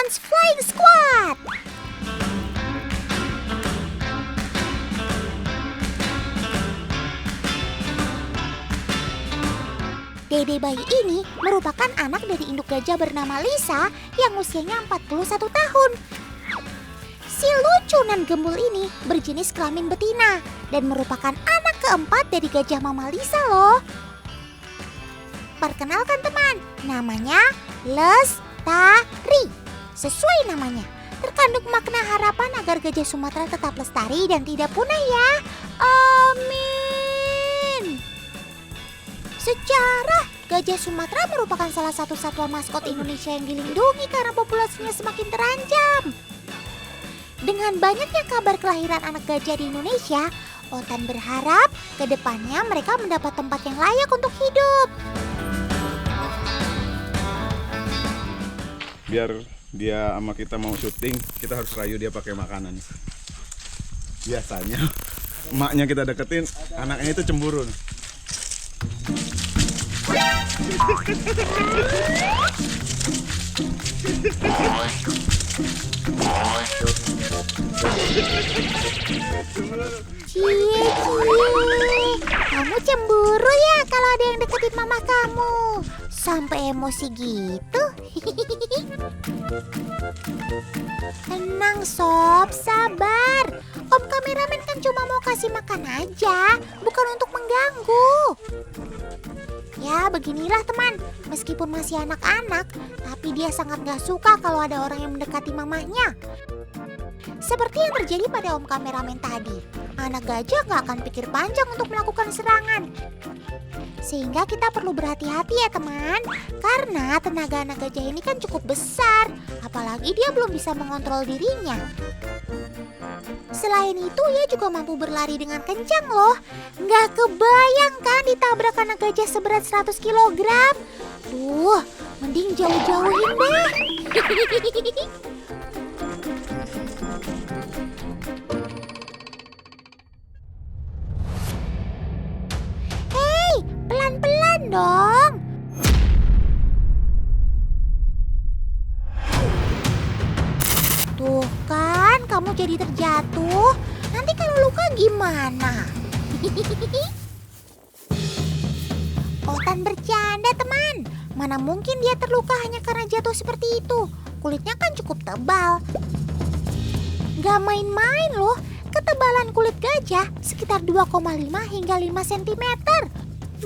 Dance Flying Squad. Dede bayi ini merupakan anak dari induk gajah bernama Lisa yang usianya 41 tahun. Si lucu nan gembul ini berjenis kelamin betina dan merupakan anak keempat dari gajah mama Lisa loh. Perkenalkan teman, namanya Lestari. Sesuai namanya, terkandung makna harapan agar gajah Sumatera tetap lestari dan tidak punah ya. Amin. Sejarah, gajah Sumatera merupakan salah satu satwa maskot Indonesia yang dilindungi karena populasinya semakin terancam. Dengan banyaknya kabar kelahiran anak gajah di Indonesia, Otan berharap ke depannya mereka mendapat tempat yang layak untuk hidup. Biar dia sama kita mau syuting, kita harus rayu dia pakai makanan. Biasanya emaknya kita deketin, anaknya itu cemburu. Cie, kamu cemburu ya kalau ada yang deketin mama kamu. Sampai emosi gitu. Tenang sob, sabar. Om kameramen kan cuma mau kasih makan aja, bukan untuk mengganggu. Ya beginilah teman, meskipun masih anak-anak, tapi dia sangat gak suka kalau ada orang yang mendekati mamahnya. Seperti yang terjadi pada om kameramen tadi, anak gajah gak akan pikir panjang untuk melakukan serangan. Sehingga kita perlu berhati-hati ya teman, karena tenaga anak gajah ini kan cukup besar, apalagi dia belum bisa mengontrol dirinya. Selain itu ia juga mampu berlari dengan kencang loh. Nggak kebayang kan ditabrak anak gajah seberat 100 kg. Duh, mending jauh-jauhin deh. Hei, pelan-pelan dong. Tuh kan, kamu jadi terjatuh. Nanti kalau luka gimana? Otan bercanda teman. Mana mungkin dia terluka hanya karena jatuh seperti itu. Kulitnya kan cukup tebal. Gak main-main loh. Ketebalan kulit gajah sekitar 2,5 hingga 5 cm.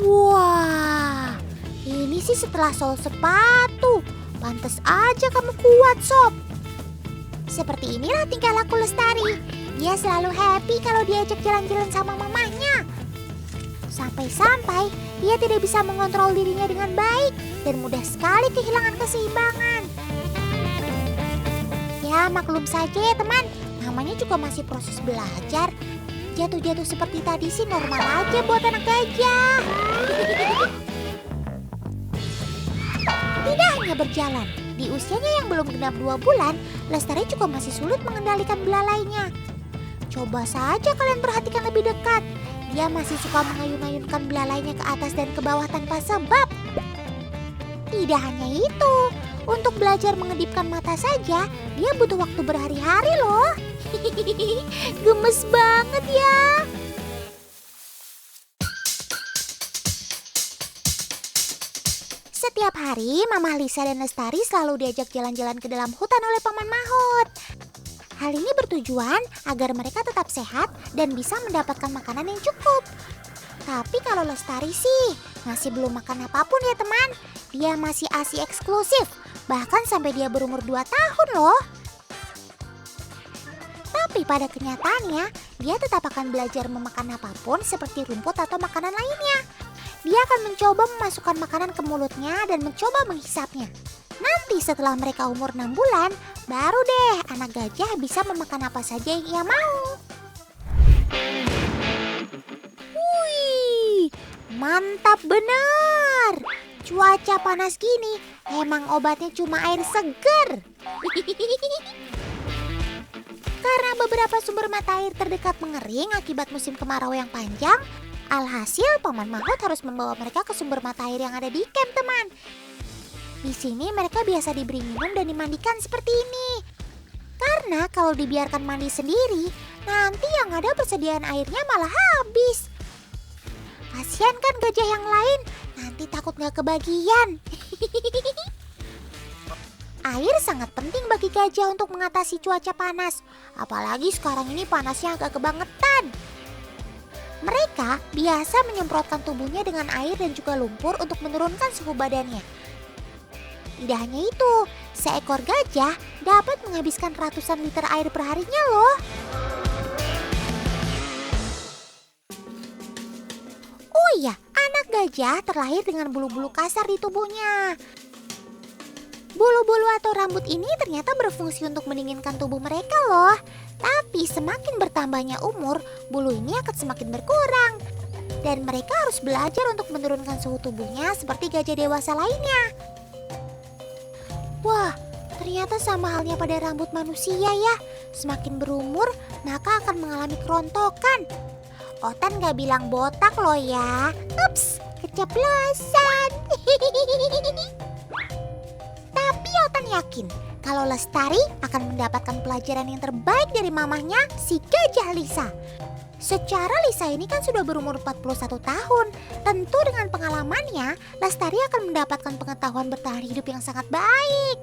Wah, ini sih setelah sol sepatu. Pantes aja kamu kuat sob. Seperti inilah tingkah laku Lestari. Dia selalu happy kalau diajak jalan-jalan sama mamahnya. Sampai-sampai dia tidak bisa mengontrol dirinya dengan baik dan mudah sekali kehilangan keseimbangan. Ya maklum saja ya teman, namanya juga masih proses belajar. Jatuh-jatuh seperti tadi sih normal aja buat anak gajah. Tidak hanya berjalan, di usianya yang belum genap 2 bulan, Lestari juga masih sulit mengendalikan belalainya. Coba saja kalian perhatikan lebih dekat. Dia masih suka mengayun-ayunkan belalainya ke atas dan ke bawah tanpa sebab. Tidak hanya itu, untuk belajar mengedipkan mata saja, dia butuh waktu berhari-hari loh. Gemes banget ya. Setiap hari, Mama Lisa dan Lestari selalu diajak jalan-jalan ke dalam hutan oleh Paman Mahut. Hal ini bertujuan agar mereka tetap sehat dan bisa mendapatkan makanan yang cukup. Tapi kalau Lestari sih masih belum makan apapun ya teman. Dia masih ASI eksklusif, bahkan sampai dia berumur 2 tahun loh. Tapi pada kenyataannya, dia tetap akan belajar memakan apapun seperti rumput atau makanan lainnya. Dia akan mencoba memasukkan makanan ke mulutnya dan mencoba menghisapnya. Nanti setelah mereka umur 6 bulan, baru deh anak gajah bisa memakan apa saja yang ia mau. Wih, mantap benar. Cuaca panas gini, emang obatnya cuma air segar. Karena beberapa sumber mata air terdekat mengering akibat musim kemarau yang panjang, alhasil Paman Mahut harus membawa mereka ke sumber mata air yang ada di camp teman. Di sini mereka biasa diberi minum dan dimandikan seperti ini. Karena kalau dibiarkan mandi sendiri, nanti yang ada persediaan airnya malah habis. Kasihan kan gajah yang lain, nanti takut gak kebagian. Air sangat penting bagi gajah untuk mengatasi cuaca panas. Apalagi sekarang ini panasnya agak kebangetan. Mereka biasa menyemprotkan tubuhnya dengan air dan juga lumpur untuk menurunkan suhu badannya. Tidak hanya itu, seekor gajah dapat menghabiskan ratusan liter air per harinya loh. Oh iya, anak gajah terlahir dengan bulu-bulu kasar di tubuhnya. Bulu-bulu atau rambut ini ternyata berfungsi untuk mendinginkan tubuh mereka loh. Tapi semakin bertambahnya umur, bulu ini akan semakin berkurang. Dan mereka harus belajar untuk menurunkan suhu tubuhnya seperti gajah dewasa lainnya. Wah, ternyata sama halnya pada rambut manusia ya. Semakin berumur, maka akan mengalami kerontokan. Otan gak bilang botak loh ya. Ups, keceplosan. Tapi Otan yakin kalau Lestari akan mendapatkan pelajaran yang terbaik dari mamahnya, si Gajah Lisa. Secara Lisa ini kan sudah berumur 41 tahun. Tentu dengan pengalamannya, Lestari akan mendapatkan pengetahuan bertahan hidup yang sangat baik.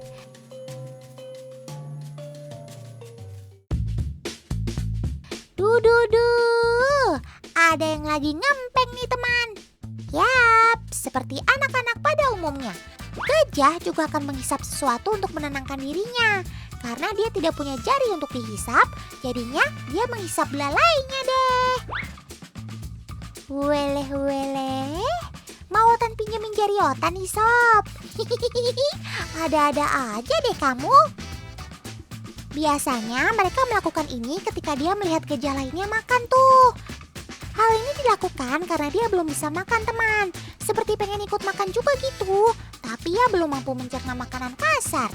Duh, ada yang lagi ngempeng nih teman. Yap, seperti anak-anak pada umumnya. Gajah juga akan menghisap sesuatu untuk menenangkan dirinya. Karena dia tidak punya jari untuk dihisap, jadinya dia menghisap belalainya deh. Weleh, mau Otan pinjemin jari Otan nih sob? Ada-ada aja deh kamu. Biasanya mereka melakukan ini ketika dia melihat gajah lainnya makan tuh. Hal ini dilakukan karena dia belum bisa makan teman. Seperti pengen ikut makan juga gitu, tapi ia belum mampu mencerna makanan kasar.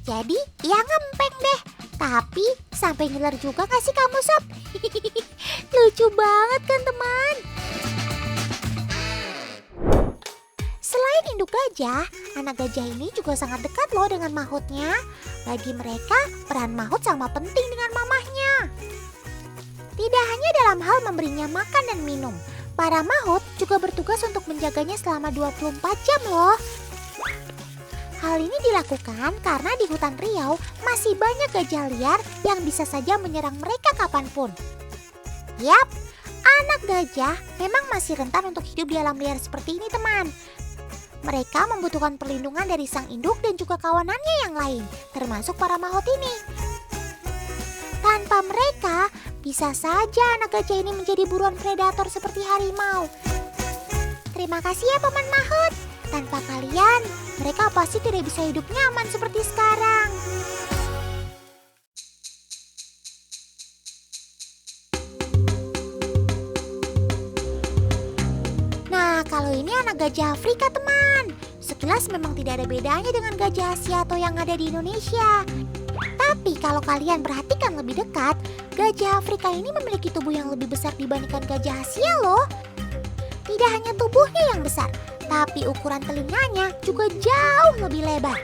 Jadi ia ngempeng deh. Tapi sampai ngiler juga gak sih kamu sob? Lucu banget kan teman? Selain induk gajah, anak gajah ini juga sangat dekat loh dengan mahutnya. Bagi mereka, peran mahut sama penting dengan mamahnya. Tidak hanya dalam hal memberinya makan dan minum, para mahut juga bertugas untuk menjaganya selama 24 jam loh. Hal ini dilakukan karena di hutan Riau masih banyak gajah liar yang bisa saja menyerang mereka kapanpun. Yap, anak gajah memang masih rentan untuk hidup di alam liar seperti ini teman. Mereka membutuhkan perlindungan dari sang induk dan juga kawanannya yang lain, termasuk para mahut ini. Tanpa mereka, bisa saja anak gajah ini menjadi buruan predator seperti harimau. Terima kasih ya paman mahut. Tanpa kalian, mereka pasti tidak bisa hidup nyaman seperti sekarang. Nah, kalau ini anak gajah Afrika teman. Sekilas memang tidak ada bedanya dengan gajah Asia atau yang ada di Indonesia. Tapi kalau kalian perhatikan lebih dekat, gajah Afrika ini memiliki tubuh yang lebih besar dibandingkan gajah Asia loh. Tidak hanya tubuhnya yang besar, tapi ukuran telinganya juga jauh lebih lebar.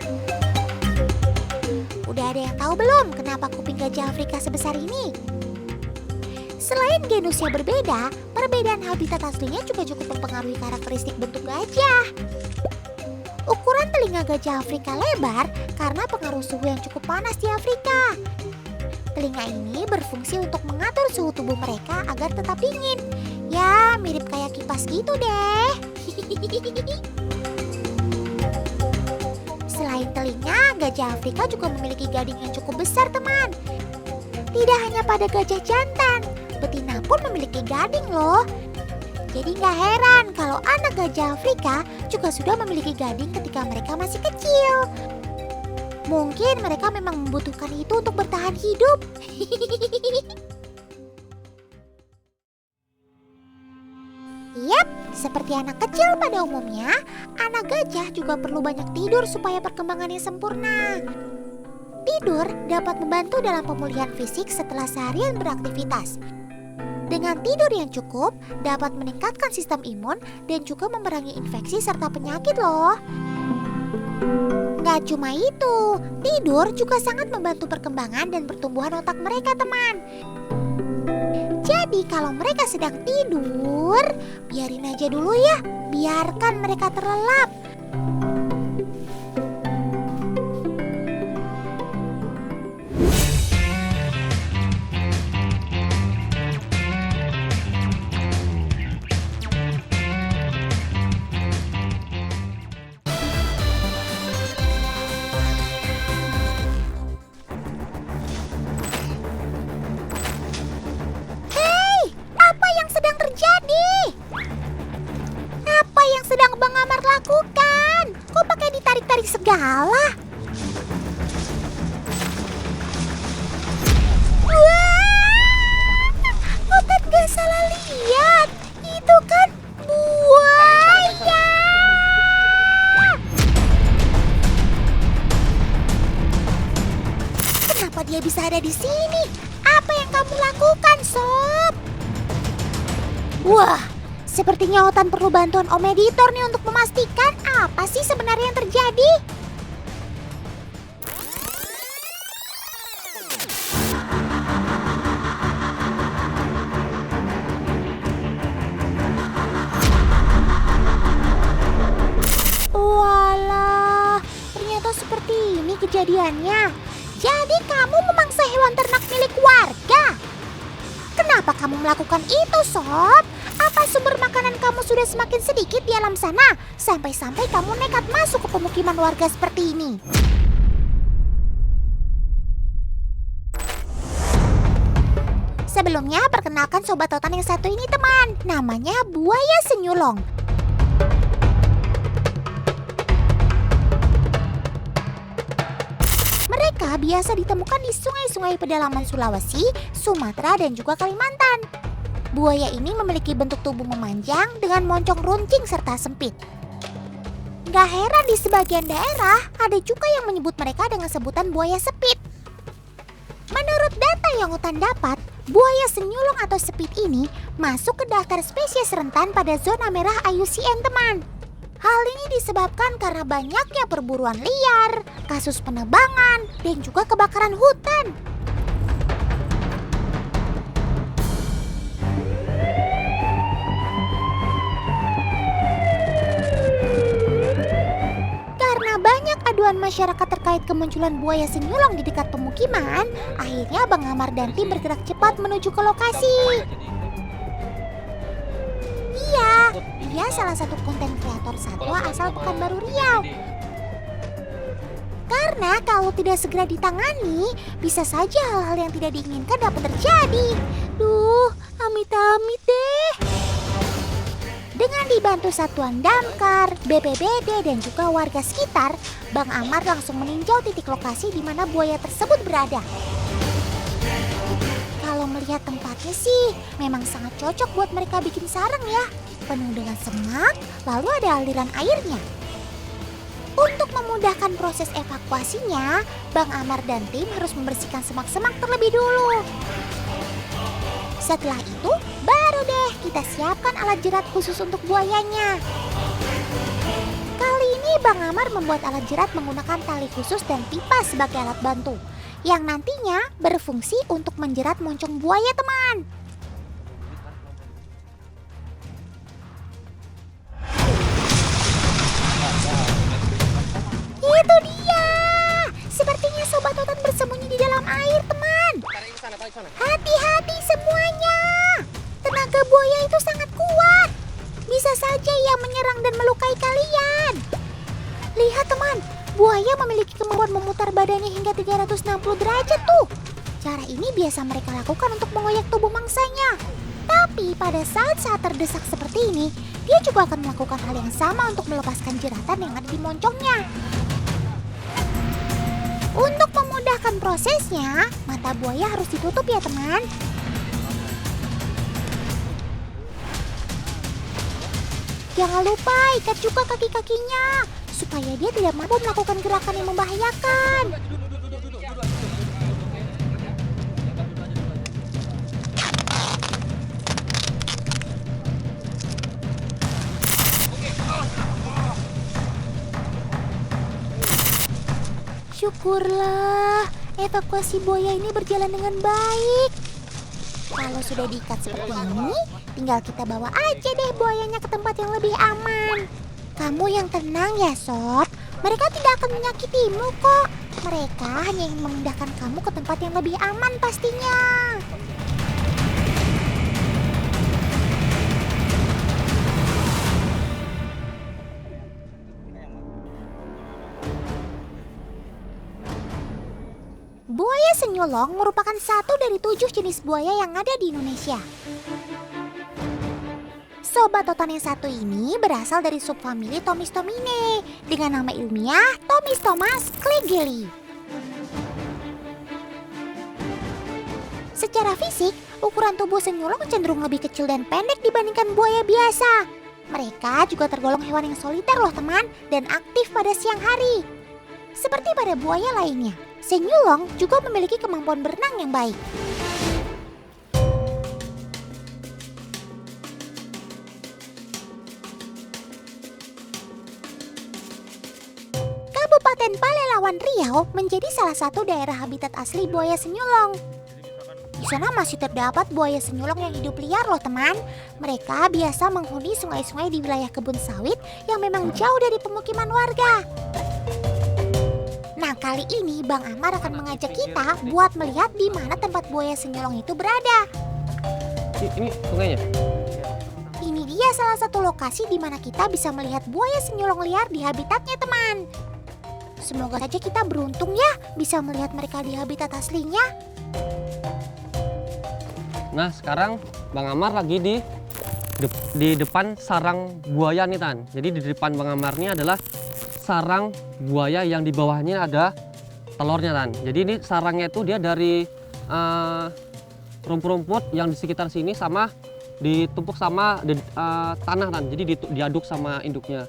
Udah ada yang tahu belum kenapa kuping gajah Afrika sebesar ini? Selain genusnya berbeda, perbedaan habitat aslinya juga cukup mempengaruhi karakteristik bentuk gajah. Ukuran telinga gajah Afrika lebar karena pengaruh suhu yang cukup panas di Afrika. Telinga ini berfungsi untuk mengatur suhu tubuh mereka agar tetap dingin. Ya, mirip kayak kipas gitu deh. Selain telinga, gajah Afrika juga memiliki gading yang cukup besar teman. Tidak hanya pada gajah jantan, betina pun memiliki gading loh. Jadi gak heran kalau anak gajah Afrika juga sudah memiliki gading ketika mereka masih kecil. Mungkin mereka memang membutuhkan itu untuk bertahan hidup. Yap, seperti anak kecil pada umumnya, anak gajah juga perlu banyak tidur supaya perkembangannya sempurna. Tidur dapat membantu dalam pemulihan fisik setelah seharian beraktivitas. Dengan tidur yang cukup, dapat meningkatkan sistem imun dan juga memerangi infeksi serta penyakit loh. Nggak cuma itu, tidur juga sangat membantu perkembangan dan pertumbuhan otak mereka, teman. Jadi kalau mereka sedang tidur, biarin aja dulu ya, biarkan mereka terlelap. Apa yang sedang terjadi? Apa yang sedang Bang Amar lakukan? Kok pakai ditarik-tarik segala? Wah, Otat gak salah lihat. Itu kan buaya. Kenapa dia bisa ada di sini? Apa yang kamu lakukan, Sob? Wah, sepertinya Otan perlu bantuan Om Editor nih untuk memastikan apa sih sebenarnya yang terjadi. Walah, ternyata seperti ini kejadiannya. Jadi kamu memangsa hewan ternak milik warga? Kenapa kamu melakukan itu, Sob? Apa sumber makanan kamu sudah semakin sedikit di alam sana? Sampai-sampai kamu nekat masuk ke pemukiman warga seperti ini. Sebelumnya, perkenalkan Sobat Otan yang satu ini, teman. Namanya buaya senyulong. Mereka biasa ditemukan di sungai-sungai pedalaman Sulawesi, Sumatera, dan juga Kalimantan. Buaya ini memiliki bentuk tubuh memanjang dengan moncong runcing serta sempit. Gak heran di sebagian daerah ada juga yang menyebut mereka dengan sebutan buaya sepit. Menurut data yang Otan dapat, buaya senyulong atau sepit ini masuk ke daftar spesies rentan pada zona merah IUCN, teman. Hal ini disebabkan karena banyaknya perburuan liar, kasus penebangan, dan juga kebakaran hutan. Karena banyak aduan masyarakat terkait kemunculan buaya senyulong di dekat pemukiman, akhirnya Bang Amar dan tim bergerak cepat menuju ke lokasi. Dia salah satu konten kreator satwa asal Pekanbaru Riau. Karena kalau tidak segera ditangani, bisa saja hal-hal yang tidak diinginkan dapat terjadi. Duh, amit-amit deh. Dengan dibantu satuan damkar, BPBD, dan juga warga sekitar, Bang Amar langsung meninjau titik lokasi di mana buaya tersebut berada. Kalau melihat tempatnya sih, memang sangat cocok buat mereka bikin sarang ya. Penuh dengan semak, lalu ada aliran airnya. Untuk memudahkan proses evakuasinya, Bang Amar dan tim harus membersihkan semak-semak terlebih dulu. Setelah itu, baru deh kita siapkan alat jerat khusus untuk buayanya. Kali ini Bang Amar membuat alat jerat menggunakan tali khusus dan pipa sebagai alat bantu, yang nantinya berfungsi untuk menjerat moncong buaya, teman. Itu dia. Sepertinya Sobat Otan bersembunyi di dalam air, teman. Hati-hati semuanya. Tenaga buaya itu sangat kuat. Bisa saja ia menyerang dan melukai kalian. Lihat, teman. Buaya memiliki kemampuan memutar badannya hingga 360 derajat tuh. Cara ini biasa mereka lakukan untuk mengoyak tubuh mangsanya. Tapi pada saat-saat terdesak seperti ini, dia juga akan melakukan hal yang sama untuk melepaskan jeratan yang ada di moncongnya. Untuk memudahkan prosesnya, mata buaya harus ditutup ya, teman. Jangan lupa ikat juga kaki-kakinya, supaya dia tidak mampu melakukan gerakan yang membahayakan. Syukurlah, evakuasi buaya ini berjalan dengan baik. Kalau sudah diikat seperti ini, tinggal kita bawa aja deh buayanya ke tempat yang lebih aman. Kamu yang tenang ya, Sob. Mereka tidak akan menyakitimu kok. Mereka hanya ingin memindahkan kamu ke tempat yang lebih aman pastinya. Buaya senyulong merupakan satu dari 7 jenis buaya yang ada di Indonesia. Sobat Totan yang satu ini berasal dari subfamili Thomistomine dengan nama ilmiah Thomistomas kleigeli. Secara fisik, ukuran tubuh senyulong cenderung lebih kecil dan pendek dibandingkan buaya biasa. Mereka juga tergolong hewan yang soliter loh teman, dan aktif pada siang hari. Seperti pada buaya lainnya, senyulong juga memiliki kemampuan berenang yang baik. Kabupaten Palelawan Riau menjadi salah satu daerah habitat asli buaya senyulong. Di sana masih terdapat buaya senyulong yang hidup liar loh teman. Mereka biasa menghuni sungai-sungai di wilayah kebun sawit yang memang jauh dari pemukiman warga. Nah, kali ini Bang Amar akan mengajak kita buat melihat di mana tempat buaya senyulong itu berada. Ini sungainya? Ini dia salah satu lokasi di mana kita bisa melihat buaya senyulong liar di habitatnya teman. Semoga saja kita beruntung ya bisa melihat mereka di habitat aslinya. Nah, sekarang Bang Amar lagi di depan sarang buaya nih Tan. Jadi di depan Bang Amar ini adalah sarang buaya yang di bawahnya ada telurnya Tan. Jadi ini sarangnya itu dia dari rumput-rumput yang di sekitar sini sama ditumpuk sama tanah Tan. Jadi diaduk sama induknya.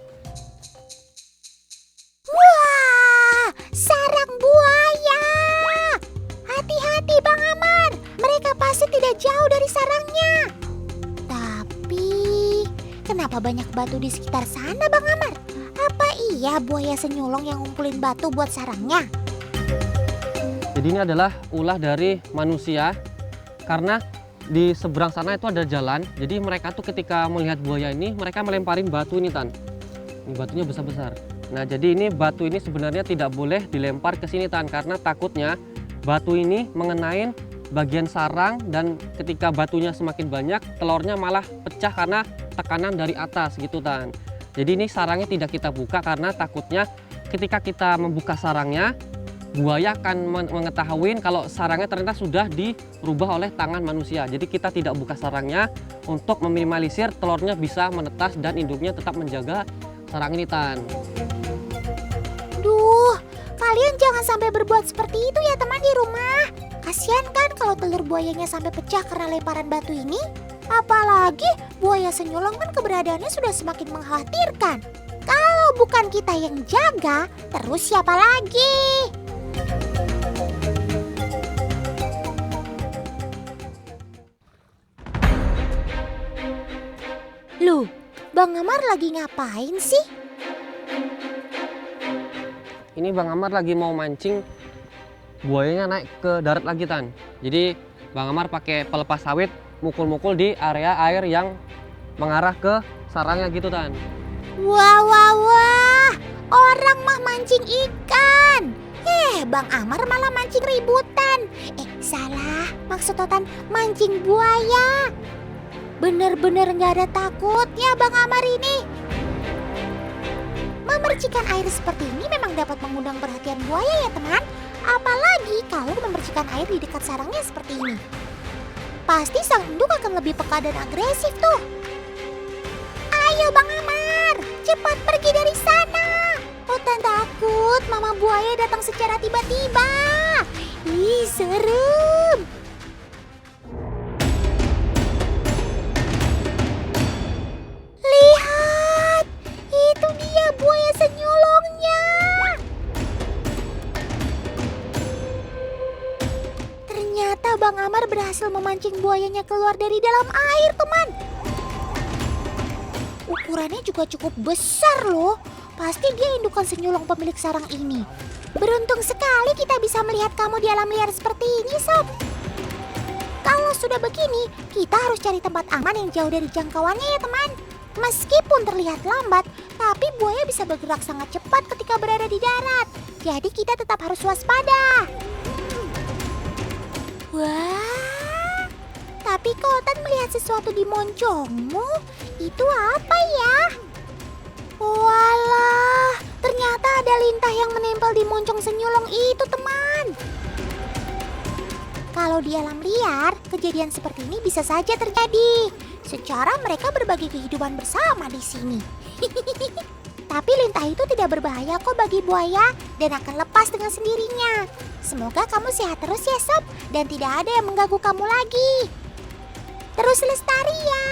Wah, sarang buaya. Hati-hati Bang Amar, mereka pasti tidak jauh dari sarangnya. Tapi, kenapa banyak batu di sekitar sana Bang Amar? Apa iya buaya senyulong yang ngumpulin batu buat sarangnya? Jadi ini adalah ulah dari manusia karena di seberang sana itu ada jalan. Jadi mereka tuh ketika melihat buaya ini mereka melemparin batu ini Tan. Ini batunya besar-besar. Nah, jadi ini batu ini sebenarnya tidak boleh dilempar ke sini Tan karena takutnya batu ini mengenai bagian sarang dan ketika batunya semakin banyak telurnya malah pecah karena tekanan dari atas gitu Tan. Jadi ini sarangnya tidak kita buka karena takutnya ketika kita membuka sarangnya buaya akan mengetahui kalau sarangnya ternyata sudah dirubah oleh tangan manusia. Jadi kita tidak buka sarangnya untuk meminimalisir telurnya bisa menetas dan induknya tetap menjaga sarang ini Tan. Duh, kalian jangan sampai berbuat seperti itu ya teman di rumah. Kasian kan kalau telur buayanya sampai pecah karena lemparan batu ini. Apalagi buaya senyulong kan keberadaannya sudah semakin mengkhawatirkan. Kalau bukan kita yang jaga, terus siapa lagi? Loh, Bang Amar lagi ngapain sih? Ini Bang Amar lagi mau mancing buayanya naik ke darat lagi Tan. Jadi Bang Amar pakai pelepas sawit mukul-mukul di area air yang mengarah ke sarangnya gitu Tan. Wah, wah, wah, orang mah mancing ikan. Bang Amar malah mancing ributan. Salah, maksud Totan mancing buaya. Bener-bener gak ada takutnya Bang Amar ini. Memercikan air seperti ini memang dapat mengundang perhatian buaya ya teman. Apalagi kalau memercikan air di dekat sarangnya seperti ini. Pasti sang induk akan lebih peka dan agresif tuh. Ayo Bang Amar, cepat pergi dari sana. Totan takut mama buaya datang secara tiba-tiba. Ih, serem. Lihat, itu dia buaya senyulongnya. Ternyata Bang Amar berhasil memancing buayanya keluar dari dalam air, teman. Ukurannya juga cukup besar loh. Pasti dia indukan senyulong pemilik sarang ini. Beruntung sekali kita bisa melihat kamu di alam liar seperti ini, Sob. Kalau sudah begini, kita harus cari tempat aman yang jauh dari jangkauannya ya, teman. Meskipun terlihat lambat, tapi buaya bisa bergerak sangat cepat ketika berada di darat. Jadi kita tetap harus waspada. Wah, tapi Kotan melihat sesuatu di moncongmu. Itu apa ya? Walah, ternyata ada lintah yang menempel di moncong senyulong itu, teman. Kalau di alam liar, kejadian seperti ini bisa saja terjadi. Secara mereka berbagi kehidupan bersama di sini. Tapi lintah itu tidak berbahaya kok bagi buaya dan akan lepas dengan sendirinya. Semoga kamu sehat terus ya, Sob, dan tidak ada yang mengganggu kamu lagi. Terus lestari ya.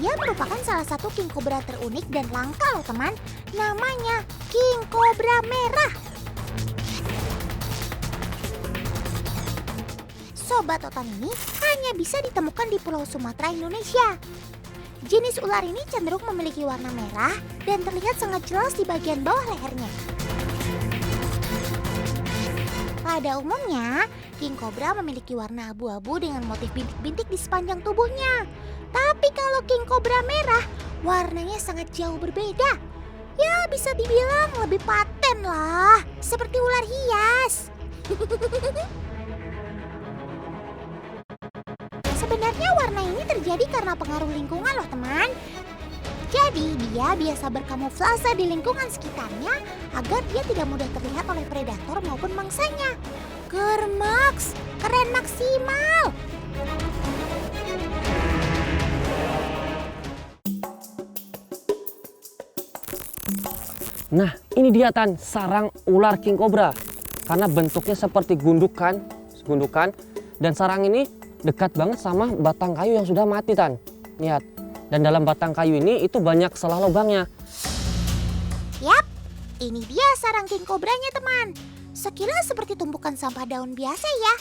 Dia merupakan salah satu king cobra terunik dan langka loh, teman. Namanya king cobra merah. Sobat Totan ini hanya bisa ditemukan di Pulau Sumatera, Indonesia. Jenis ular ini cenderung memiliki warna merah dan terlihat sangat jelas di bagian bawah lehernya. Pada umumnya, king cobra memiliki warna abu-abu dengan motif bintik-bintik di sepanjang tubuhnya. Tapi kalau king cobra merah, warnanya sangat jauh berbeda. Ya, bisa dibilang lebih paten lah, seperti ular hias. Sebenarnya warna ini terjadi karena pengaruh lingkungan loh, teman. Jadi dia biasa berkamuflase di lingkungan sekitarnya agar dia tidak mudah terlihat oleh predator maupun mangsanya. Kermaks, keren maksimal. Nah, ini dia Tan, sarang ular king cobra. Karena bentuknya seperti gundukan, dan sarang ini dekat banget sama batang kayu yang sudah mati, Tan. Lihat. Dan dalam batang kayu ini itu banyak selah lubangnya. Yap, ini dia sarang king cobranya, teman. Sekilas seperti tumpukan sampah daun biasa ya.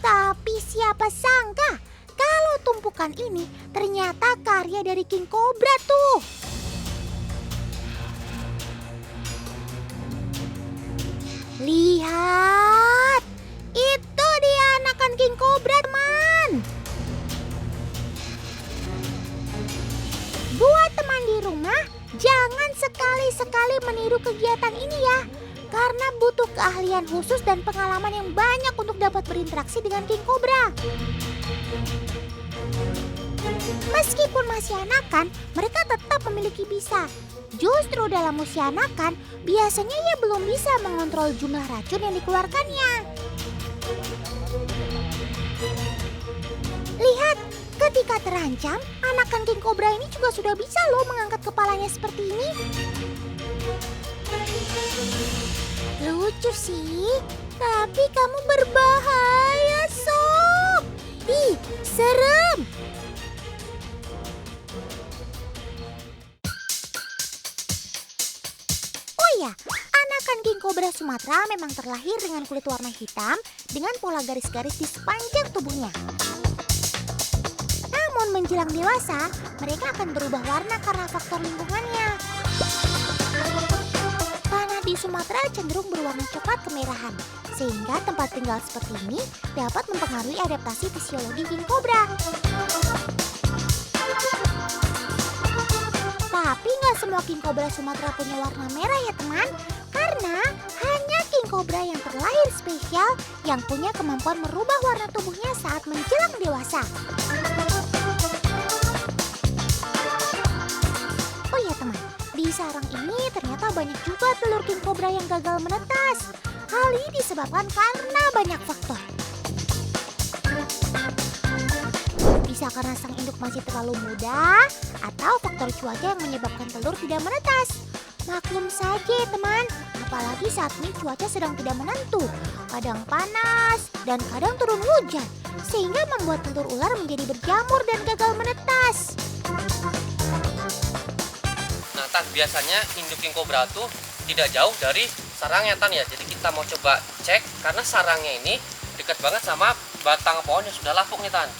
Tapi siapa sangka kalau tumpukan ini ternyata karya dari king cobra tuh. Lihat, itu dia anakan king cobra, teman. Buat teman di rumah, jangan sekali-sekali meniru kegiatan ini ya. Karena butuh keahlian khusus dan pengalaman yang banyak untuk dapat berinteraksi dengan king cobra. Meskipun masih anakan, mereka tetap memiliki bisa. Justru dalam usia anakan, biasanya ia belum bisa mengontrol jumlah racun yang dikeluarkannya. Lihat, ketika terancam, anakan king cobra ini juga sudah bisa loh mengangkat kepalanya seperti ini. Lucu sih, tapi kamu berbahaya, Sob. Ih, serem. Oh ya, anakan king cobra Sumatera memang terlahir dengan kulit warna hitam dengan pola garis-garis di sepanjang tubuhnya. Namun menjelang dewasa, mereka akan berubah warna karena faktor lingkungannya. Tanah di Sumatera cenderung berwarna coklat kemerahan, sehingga tempat tinggal seperti ini dapat mempengaruhi adaptasi fisiologi king cobra. Tapi nggak semua king cobra Sumatera punya warna merah ya, teman. Karena hanya king cobra yang terlahir spesial yang punya kemampuan merubah warna tubuhnya saat menjelang dewasa. Oh ya teman, di sarang ini ternyata banyak juga telur king cobra yang gagal menetas. Hal ini disebabkan karena banyak faktor. Bisa karena sang induk masih terlalu muda, atau faktor cuaca yang menyebabkan telur tidak menetas. Maklum saja teman, Apalagi saat ini cuaca sedang tidak menentu, kadang panas dan kadang turun hujan, sehingga membuat telur ular menjadi berjamur dan gagal menetas. Nah Tan, biasanya induk king cobra tuh tidak jauh dari sarangnya Tan ya. Jadi kita mau coba cek karena sarangnya ini dekat banget sama batang pohon yang sudah lapuk nih Tan.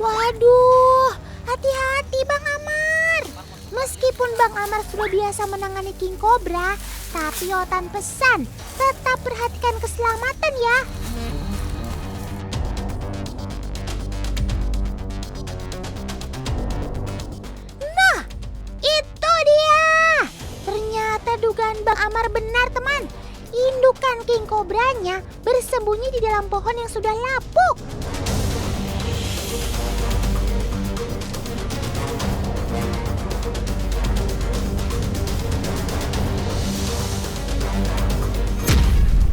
Waduh, hati-hati Bang Amar. Meskipun Bang Amar sudah biasa menangani king cobra, tapi Otan pesan tetap perhatikan keselamatan ya. Nah, itu dia. Ternyata dugaan Bang Amar benar teman. Indukan king cobranya bersembunyi di dalam pohon yang sudah lapuk.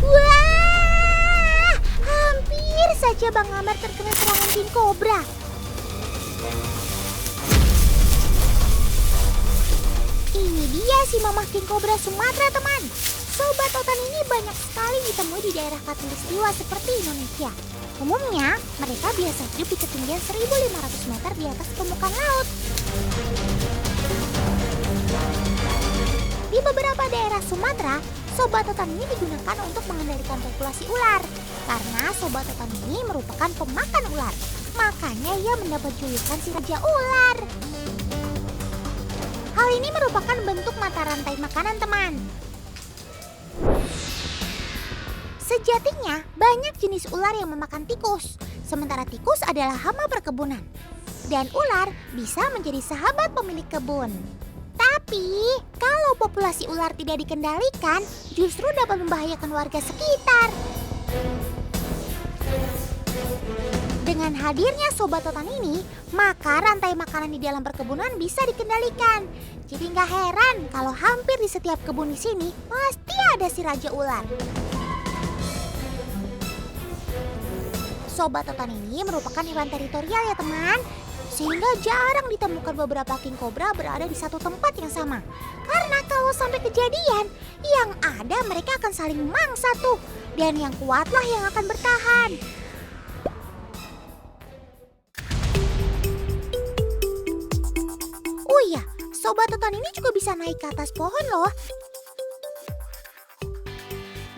Wah, hampir saja Bang Amar terkena serangan king cobra. Ini dia si mamah king cobra Sumatera teman. Sobat Otan ini banyak sekali ditemui di daerah khatulistiwa seperti Indonesia. Umumnya, mereka biasa hidup di ketinggian 1.500 meter di atas permukaan laut. Di beberapa daerah Sumatera, Sobat Otan ini digunakan untuk mengendalikan populasi ular. Karena Sobat Otan ini merupakan pemakan ular. Makanya ia mendapat julukan si Raja Ular. Hal ini merupakan bentuk mata rantai makanan teman. Sejatinya, banyak jenis ular yang memakan tikus, sementara tikus adalah hama perkebunan. Dan ular bisa menjadi sahabat pemilik kebun. Tapi, kalau populasi ular tidak dikendalikan, justru dapat membahayakan warga sekitar. Dengan hadirnya Sobat Otan ini, maka rantai makanan di dalam perkebunan bisa dikendalikan. Jadi nggak heran kalau hampir di setiap kebun di sini pasti ada si Raja Ular. Sobat Otan ini merupakan hewan teritorial ya teman. Sehingga jarang ditemukan beberapa king cobra berada di satu tempat yang sama. Karena kalau sampai kejadian, yang ada mereka akan saling mangsa tuh. Dan yang kuatlah yang akan bertahan. Oh iya, Sobat Otan ini juga bisa naik ke atas pohon loh.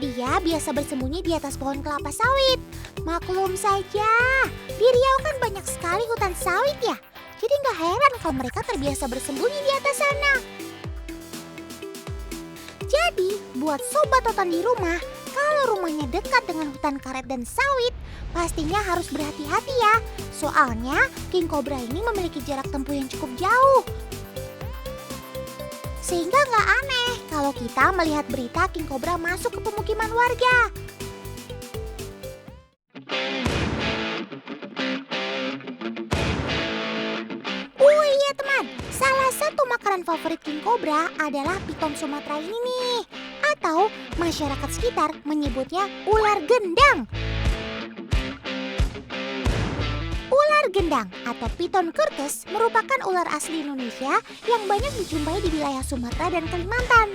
Dia biasa bersembunyi di atas pohon kelapa sawit. Maklum saja, di Riau kan banyak sekali hutan sawit ya. Jadi nggak heran kalau mereka terbiasa bersembunyi di atas sana. Jadi, buat Sobat Otan di rumah, kalau rumahnya dekat dengan hutan karet dan sawit, pastinya harus berhati-hati ya. Soalnya, king cobra ini memiliki jarak tempuh yang cukup jauh. Sehingga nggak aneh kalau kita melihat berita king cobra masuk ke pemukiman warga. Oh iya teman, salah satu makanan favorit king cobra adalah piton Sumatera ini nih. Atau masyarakat sekitar menyebutnya ular gendang. Ular gendang atau piton curcus merupakan ular asli Indonesia yang banyak dijumpai di wilayah Sumatera dan Kalimantan.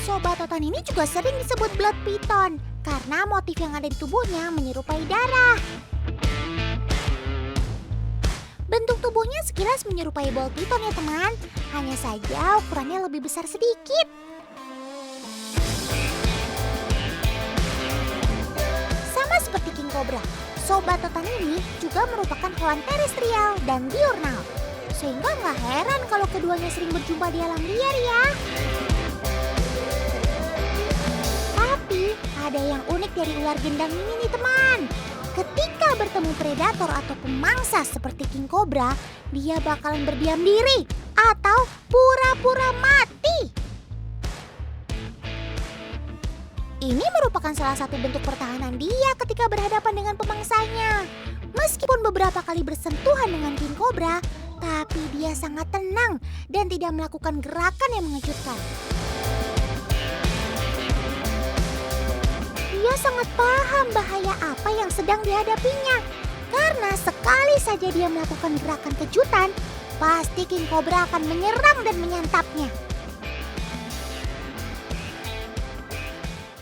Sobat Otan ini juga sering disebut blood python karena motif yang ada di tubuhnya menyerupai darah. Bentuk tubuhnya sekilas menyerupai ball python ya teman, hanya saja ukurannya lebih besar sedikit. Sama seperti king cobra, Sobat Otan ini juga merupakan hewan terestrial dan diurnal. Sehingga nggak heran kalau keduanya sering berjumpa di alam liar ya. Tapi ada yang unik dari ular gendang ini nih teman. Ketika bertemu predator atau pemangsa seperti king cobra, dia bakalan berdiam diri atau pura-pura mati. Ini merupakan salah satu bentuk pertahanan dia ketika berhadapan dengan pemangsanya. Meskipun beberapa kali bersentuhan dengan king cobra, tapi dia sangat tenang dan tidak melakukan gerakan yang mengejutkan. Dia sangat paham bahaya apa yang sedang dihadapinya. Karena sekali saja dia melakukan gerakan kejutan, pasti King Cobra akan menyerang dan menyantapnya.